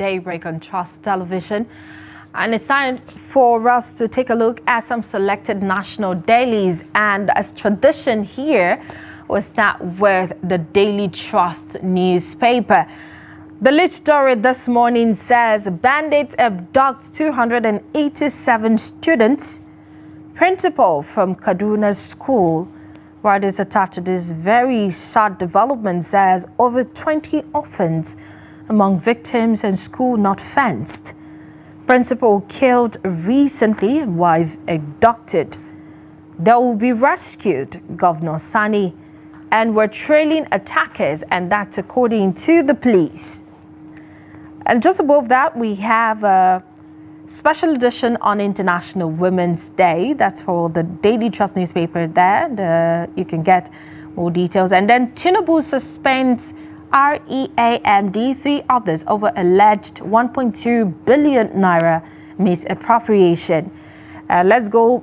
Daybreak on Trust Television, and it's time for us to take a look at some selected national dailies. And as tradition here, we'll start with the Daily Trust newspaper. The lead story this morning says bandits abduct 287 students. Principal from Kaduna School. What is attached to this very sad development says over 20 orphans among victims and school not fenced. Principal killed recently, wife abducted. They will be rescued, Governor Sani, and we're trailing attackers, and that's according to the police. And just above that, we have a special edition on International Women's Day. That's for the Daily Trust newspaper there. And, you can get more details. And then Tinubu suspends REAMD, 3 others over alleged 1.2 billion naira misappropriation. Let's go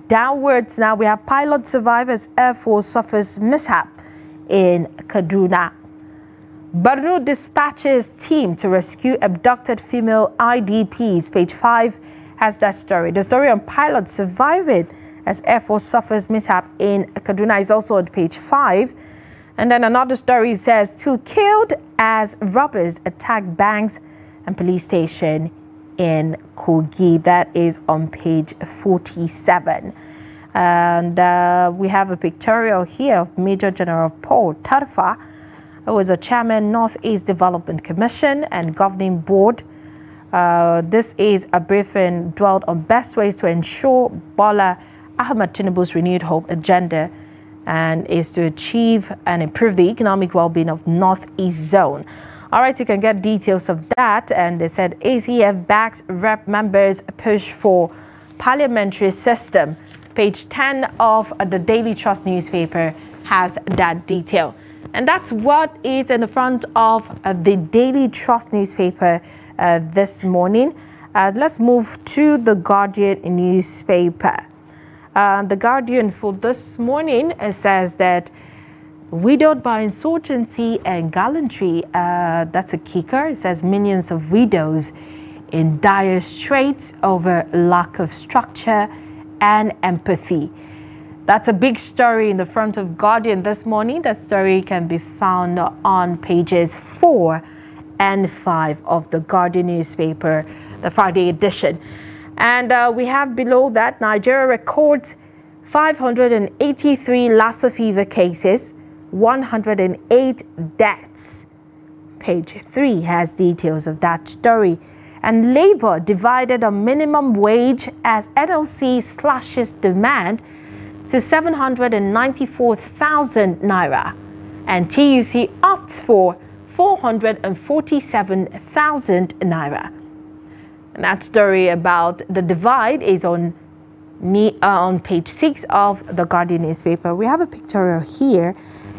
downwards now. We have pilot survivors Air Force suffers mishap in Kaduna. Borno dispatches team to rescue abducted female IDPs. Page 5 has that story. The story on pilot surviving as Air Force suffers mishap in Kaduna is also on page 5. And then another story says 2 killed as robbers attack banks and police station in Kogi. That is on page 47. And we have a pictorial here of Major General Paul Tarfa, who was a chairman, Northeast Development Commission and governing board. This is a briefing dwelled on best ways to ensure Bola Ahmed Tinubu's renewed hope agenda and is to achieve and improve the economic well-being of Northeast Zone. All right, you can get details of that. And they said ACF backs rep members push for parliamentary system. Page 10 of the Daily Trust newspaper has that detail. And that's what is in the front of the Daily Trust newspaper this morning. Let's move to the Guardian newspaper. The Guardian for this morning says that widowed by insurgency and gallantry, that's a kicker. It says millions of widows in dire straits over lack of structure and empathy. That's a big story in the front of Guardian this morning. That story can be found on pages 4 and 5 of the Guardian newspaper, the Friday edition. And we have below that, Nigeria records 583 Lassa fever cases, 108 deaths. Page 3 has details of that story. And Labour divided on minimum wage as NLC slashes demand to 794,000 naira, and TUC opts for 447,000 naira. And that story about the divide is on page 6 of the Guardian newspaper. We have a pictorial here.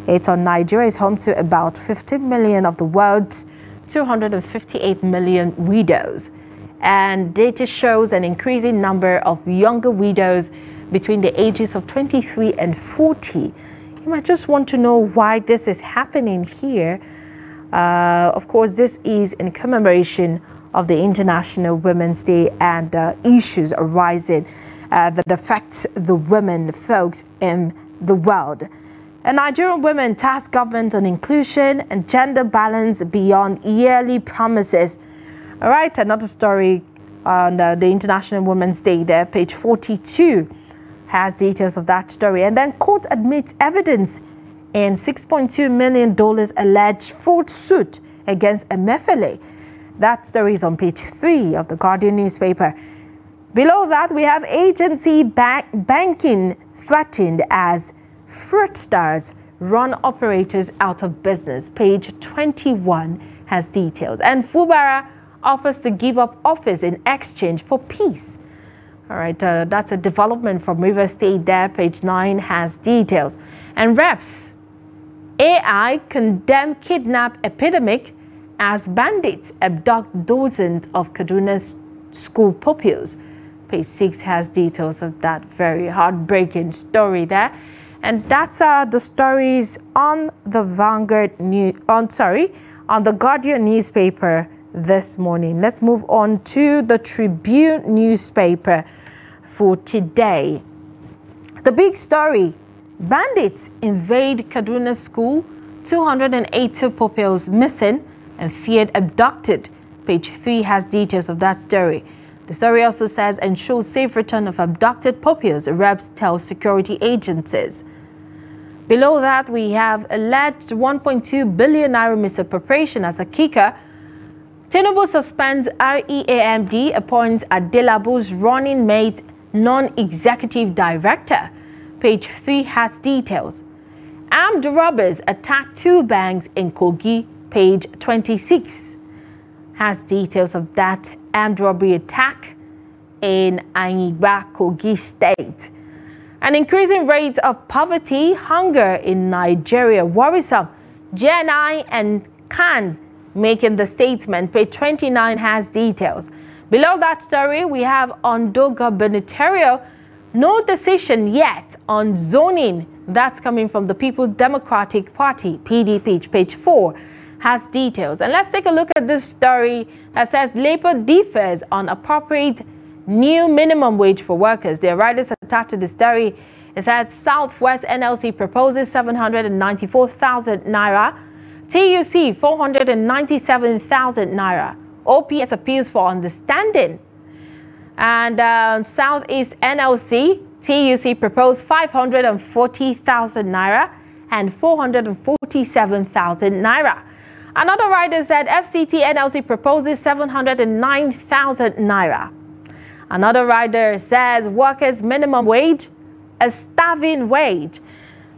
It's on Nigeria is home to about 15 million of the world's 258 million widows, and data shows an increasing number of younger widows between the ages of 23 and 40. You might just want to know why this is happening here. Of course, this is in commemoration of the International Women's Day and issues arising that affects the women folks in the world. And Nigerian women task government on inclusion and gender balance beyond yearly promises. All right, another story on the International Women's Day there, page 42. Has details of that story. And then court admits evidence in $6.2 million alleged fraud suit against Emefiele. That story is on page 3 of the Guardian newspaper. Below that, we have agency banking threatened as fraudsters run operators out of business. Page 21 has details. And Fubara offers to give up office in exchange for peace. All right, that's a development from River State there. Page 9 has details. And reps, AI condemn kidnap epidemic as bandits abduct dozens of Kaduna School pupils. Page 6 has details of that very heartbreaking story there. And that's the stories on the on the Guardian newspaper this morning. Let's move on to the Tribune newspaper for today. The big story: bandits invade Kaduna School, 280 pupils missing and feared abducted. Page 3 has details of that story. The story also says, ensure safe return of abducted pupils, reps tell security agencies. Below that, we have alleged 1.2 billion naira misappropriation as a kicker. Tinubu suspends REAMD, appoints Adelabu's running mate non-executive director. Page 3 has details. Armed robbers attack 2 banks in Kogi. Page 26 has details of that armed robbery attack in Anyigba, Kogi State. An increasing rate of poverty, hunger in Nigeria worrisome. GNI and CAN making the statement. Page 29 has details. Below that story, we have Ondo gubernatorial, no decision yet on zoning. That's coming from the People's Democratic Party, PDP. Page 4 has details. And let's take a look at this story that says labor differs on appropriate new minimum wage for workers. The writers attached to the story, it says Southwest NLC proposes 794,000 naira, TUC 497,000 naira. OPS appeals for understanding. And Southeast NLC, TUC proposed 540,000 naira and 447,000 naira. Another writer said FCT NLC proposes 709,000 naira. Another writer says workers' minimum wage, a starving wage.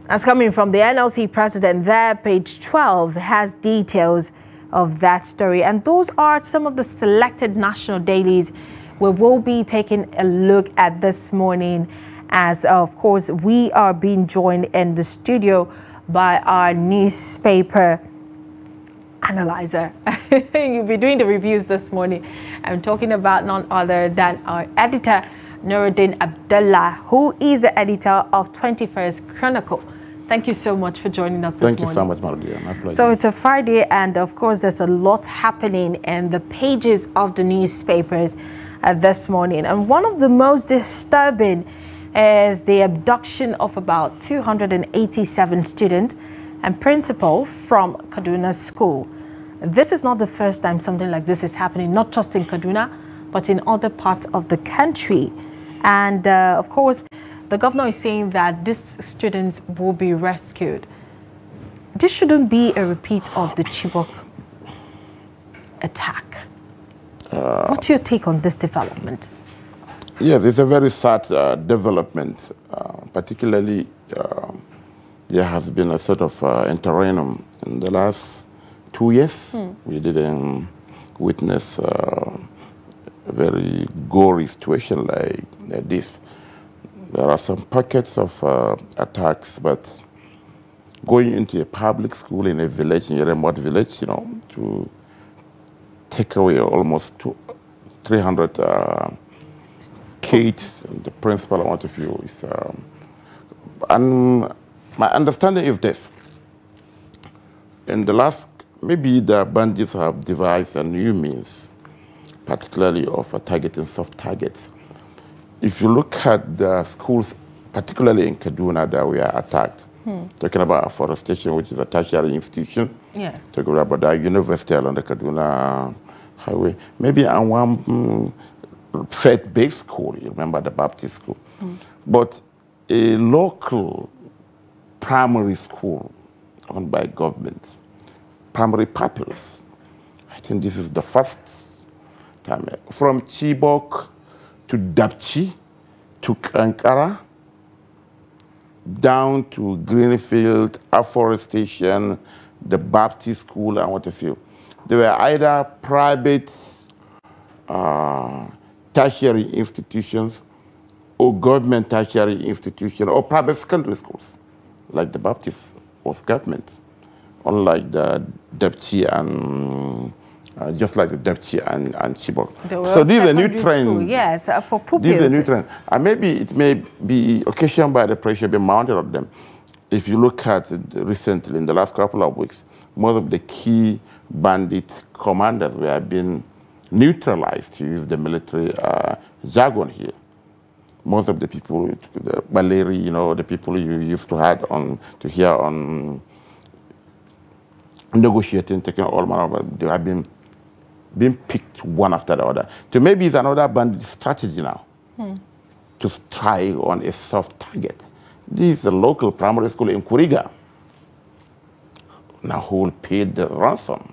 That's coming from the NLC president there. Page 12 has details of that story. And those are some of the selected national dailies we will be taking a look at this morning, as of course we are being joined in the studio by our newspaper analyzer. You'll be doing the reviews this morning. I'm talking about none other than our editor, Nuruddin Abdullah, who is the editor of 21st Chronicle. Thank you so much for joining us this morning. Thank you so much, Maria. My pleasure. So it's a Friday, and of course there's a lot happening in the pages of the newspapers this morning. And one of the most disturbing is the abduction of about 287 students and principal from Kaduna School. This is not the first time something like this is happening, not just in Kaduna, but in other parts of the country. And of course, the governor is saying that these students will be rescued. This shouldn't be a repeat of the Chibok attack. What's your take on this development? Yes, it's a very sad development. Particularly, there has been a sort of interregnum in the last 2 years. We didn't witness a very gory situation like this. There are some pockets of attacks, but going into a public school in a village, in a remote village, to take away almost 300 kids, the principal, I want to feel is. And my understanding is this: in the last, maybe the bandits have devised a new means, particularly of targeting soft targets. If you look at the schools, particularly in Kaduna, that we are attacked, talking about afforestation, which is a tertiary institution, yes, talking about the university along the Kaduna highway, maybe on one faith-based school, you remember the Baptist school, but a local primary school owned by government, primary populace. I think this is the first time. From Chibok to Dapchi, to Kankara, down to Greenfield, afforestation, the Baptist school, and what have you. They were either private tertiary institutions or government tertiary institutions or private secondary schools, like the Baptist was government, unlike the Dapchi and just like the Dapchi and Chibok. So this is a new trend. School, yes, for pupils. This is a new trend. And maybe it may be occasioned by the pressure being mounted on them. If you look at it recently, in the last couple of weeks, most of the key bandit commanders were being neutralized, to use the military jargon here. Most of the people, the Baleri, you know, the people you used to hear on negotiating, taking all manner of, they have been being picked one after the other. So maybe it's another bandit strategy now to strike on a soft target. This is the local primary school in Kuriga. Now who will pay the ransom?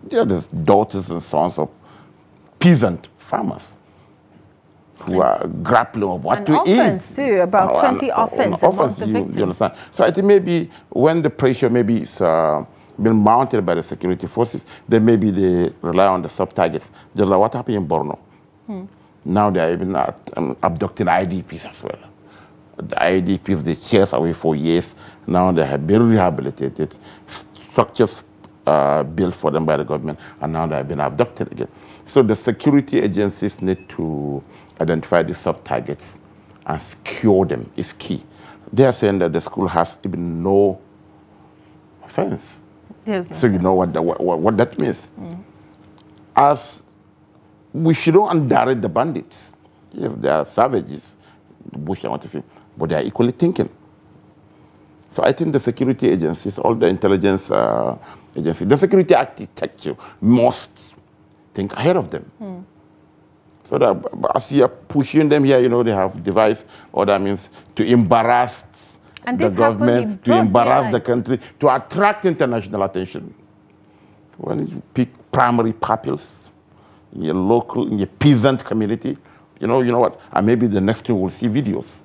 They are the daughters and sons of peasant farmers who are grappling with what to eat. Offense too, about 20 offense among the victims. You understand? So I think maybe when the pressure maybe is been mounted by the security forces, then maybe they rely on the sub-targets. Just like what happened in Borno. Now they are even abducting IDPs as well. The IDPs, they chased away for years. Now they have been rehabilitated, structures built for them by the government, and now they have been abducted again. So the security agencies need to identify the sub-targets and secure them. Is key. They are saying that the school has even no offense. So you know what that means. As we shouldn't underrate the bandits. Yes, they are savages, bush and what have you, but they are equally thinking. So I think the security agencies, all the intelligence agencies, the security architecture must think ahead of them. So that as you are pushing them here, you know, they have devised, or that means to embarrass the government, to embarrass the country, to attract international attention. When you pick primary pupils in your local, in your peasant community, you know what? And maybe the next thing we'll see videos.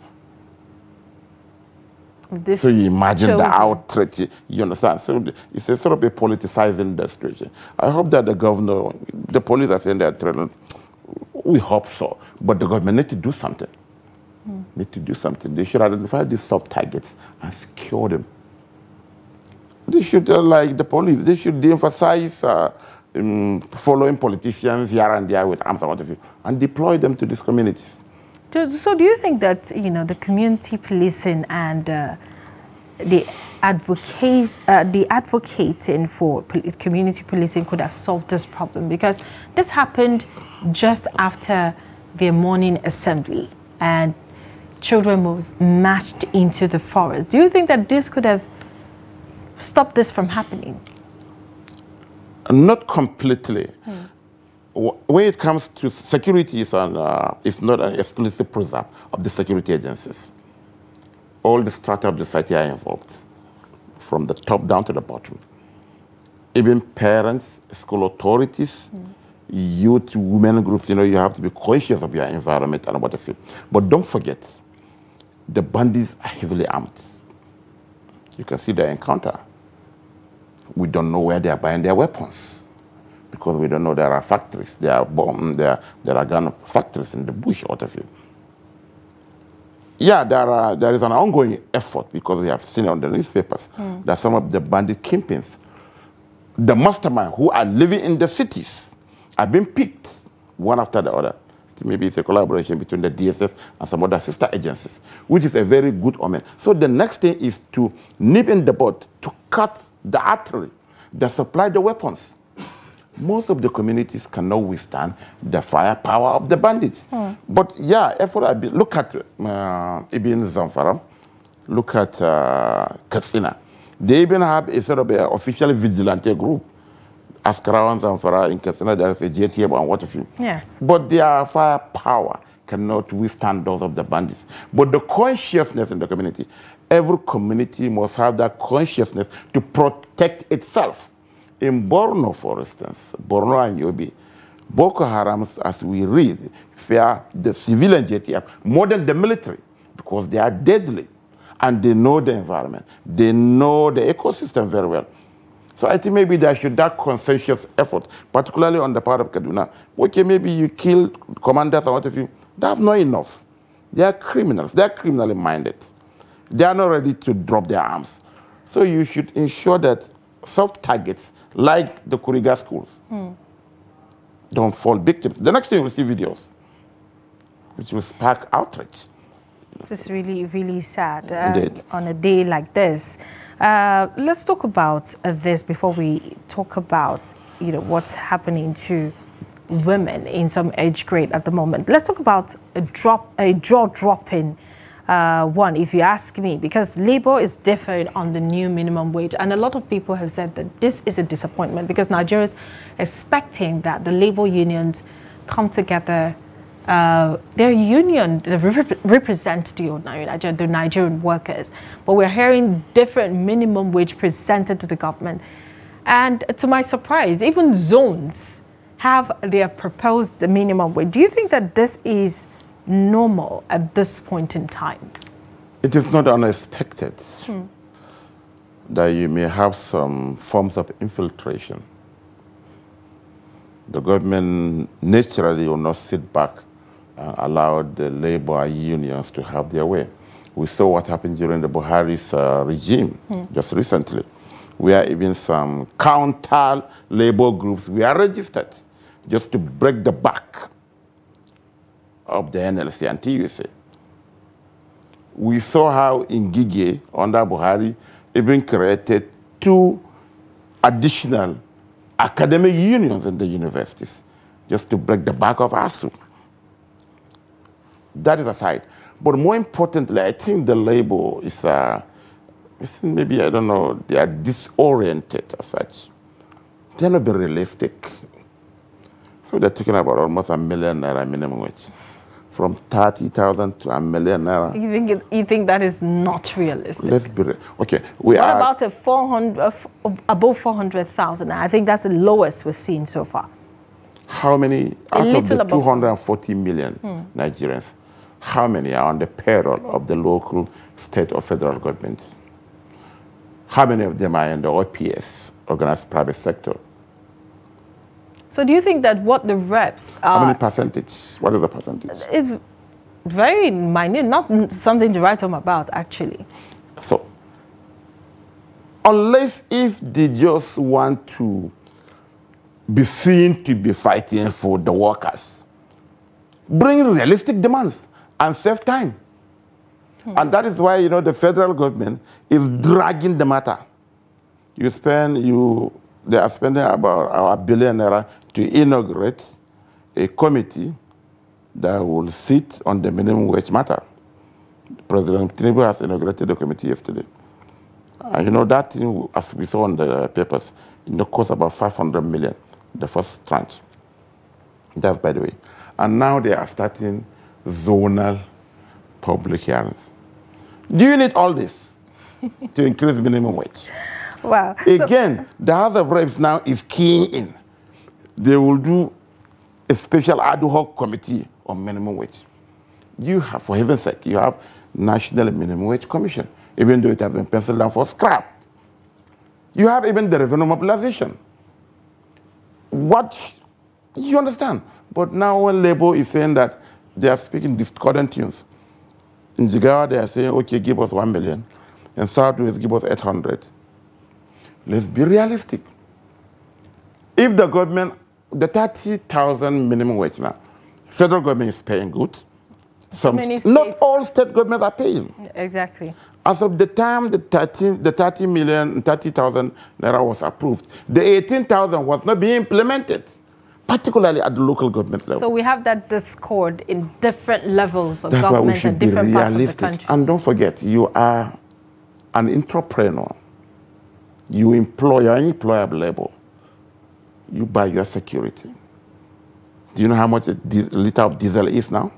So you imagine the outrage, you understand? So it's a sort of a politicizing the situation. I hope that the governor, the police are saying they're threatened. We hope so, but the government need to do something. Need to do something. They should identify these soft targets and secure them. They should, like the police, they should de-emphasize following politicians here and there with arms and what have you, and deploy them to these communities. So do you think that, you know, the community policing and the advocating for community policing could have solved this problem? Because this happened just after their morning assembly and children was marched into the forest. Do you think that this could have stopped this from happening? Not completely. When it comes to security, it's not an exclusive preserve of the security agencies. All the strata of the society are involved, from the top down to the bottom. Even parents, school authorities, youth, women groups, you know, you have to be conscious of your environment and what have you. But don't forget, the bandits are heavily armed. You can see the encounter. We don't know where they are buying their weapons, because we don't know there are factories, there are gun factories in the bush, what have you. Yeah, there is an ongoing effort, because we have seen it on the newspapers that some of the bandit kingpins, the mastermind who are living in the cities, are being picked one after the other. Maybe it's a collaboration between the DSS and some other sister agencies, which is a very good omen. So the next thing is to nip in the bud, to cut the artery that supply the weapons. Most of the communities cannot withstand the firepower of the bandits. But yeah, look at Ibn Zamfara, look at Katsina. They even have a sort of a official vigilante group. Askarawan Zamfara in Katsina, there is a JTM and what have you. Yes. But their firepower cannot withstand those of the bandits. But the consciousness in the community, every community must have that consciousness to protect itself. In Borno, for instance, Borno and Yobe, Boko Haram, as we read, fear the civilian JTF more than the military, because they are deadly and they know the environment. They know the ecosystem very well. So I think maybe there should that conscientious effort, particularly on the part of Kaduna. Okay, maybe you kill commanders and what have you. That's not enough. They are criminals. They are criminally minded. They are not ready to drop their arms. So you should ensure that soft targets, like the Kuriga schools, don't fall victims. The next thing we'll see videos, which will spark outrage. This is really, really sad Indeed. on a day like this. Let's talk about this before we talk about, what's happening to women in some age grade at the moment. Let's talk about a jaw-dropping one, if you ask me, because Labour is different on the new minimum wage, and a lot of people have said that this is a disappointment because Nigeria is expecting that the Labour unions come together. Their union represent the Nigerian workers, but we're hearing different minimum wage presented to the government, and to my surprise, even zones have their proposed minimum wage. Do you think that this is normal at this point in time? It is not unexpected that you may have some forms of infiltration. The government naturally will not sit back and allow the labor unions to have their way. We saw what happened during the Buhari's regime just recently, where even some counter labor groups were registered just to break the back of the NLC and TUC. We saw how Ngige, under Buhari, even created 2 additional academic unions in the universities just to break the back of ASU. That is aside. But more importantly, I think the labor is, maybe, I don't know, they are disoriented as such. They're not very realistic. So they're talking about almost ₦1 million minimum wage. From 30,000 to ₦1 million. You think that is not realistic? Let's be real. Okay. What about above 400,000? I think that's the lowest we've seen so far. How many out of the 240 million Nigerians? How many are on the payroll of the local, state, or federal government? How many of them are in the OPS, organized private sector? So do you think that what the reps are... How many percentage? What is the percentage? It's very minute, not something to write home about, actually. So, unless if they just want to be seen to be fighting for the workers, bring realistic demands and save time. And that is why, the federal government is dragging the matter. They are spending about ₦1 billion to inaugurate a committee that will sit on the minimum wage matter. President Tinubu has inaugurated the committee yesterday. That thing, as we saw on the papers, cost about 500 million, the first tranche. That's by the way. And now they are starting zonal public hearings. Do you need all this to increase minimum wage? Wow. Again, the House of Reps now is keying in. They will do a special ad hoc committee on minimum wage. You have, for heaven's sake, you have National Minimum Wage Commission, even though it has been penciled down for scrap. You have even the revenue mobilization. You understand? But now when Labour is saying that they are speaking discordant tunes, in Jigawa they are saying, okay, give us 1 million. In Southwest, give us 800. Let's be realistic. If the government, the 30,000 minimum wage now, federal government is paying good. Not all state governments are paying. Exactly. As of the time the 30,000 naira was approved, the 18,000 was not being implemented, particularly at the local government level. So we have that discord in different levels of government and different parts of the country. And don't forget, you are an entrepreneur. You are an employer of labor. You buy your security. Do you know how much a liter of diesel is now?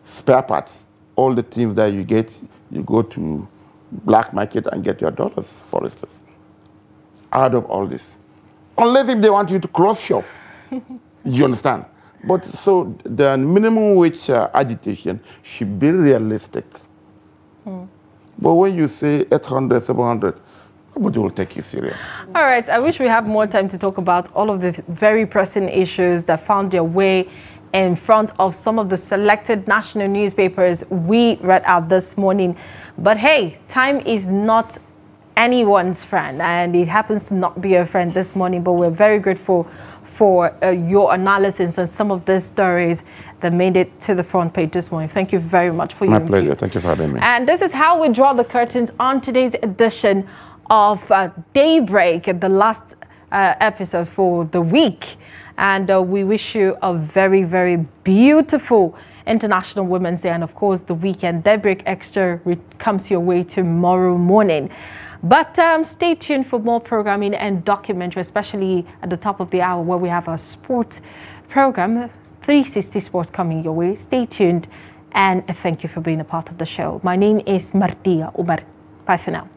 Spare parts, all the things that you get, you go to black market and get your dollars, for instance, out of all this. Unless if they want you to cross shop, you understand? But so the minimum wage agitation should be realistic. But when you say 800, 700, nobody will take you serious. All right, I wish we had more time to talk about all of the very pressing issues that found their way in front of some of the selected national newspapers we read out this morning. But hey, time is not anyone's friend, and it happens to not be a friend this morning, but we're very grateful for your analysis on some of these stories that made it to the front page this morning. Thank you very much for your input. My pleasure. Thank you for having me. And this is how we draw the curtains on today's edition of Daybreak, the last episode for the week. And we wish you a very, very beautiful International Women's Day, and of course the weekend. Daybreak Extra comes your way tomorrow morning. But stay tuned for more programming and documentary, especially at the top of the hour where we have a sports program, 360 Sports, coming your way. Stay tuned, and thank you for being a part of the show. My name is Martia Umar. Bye for now.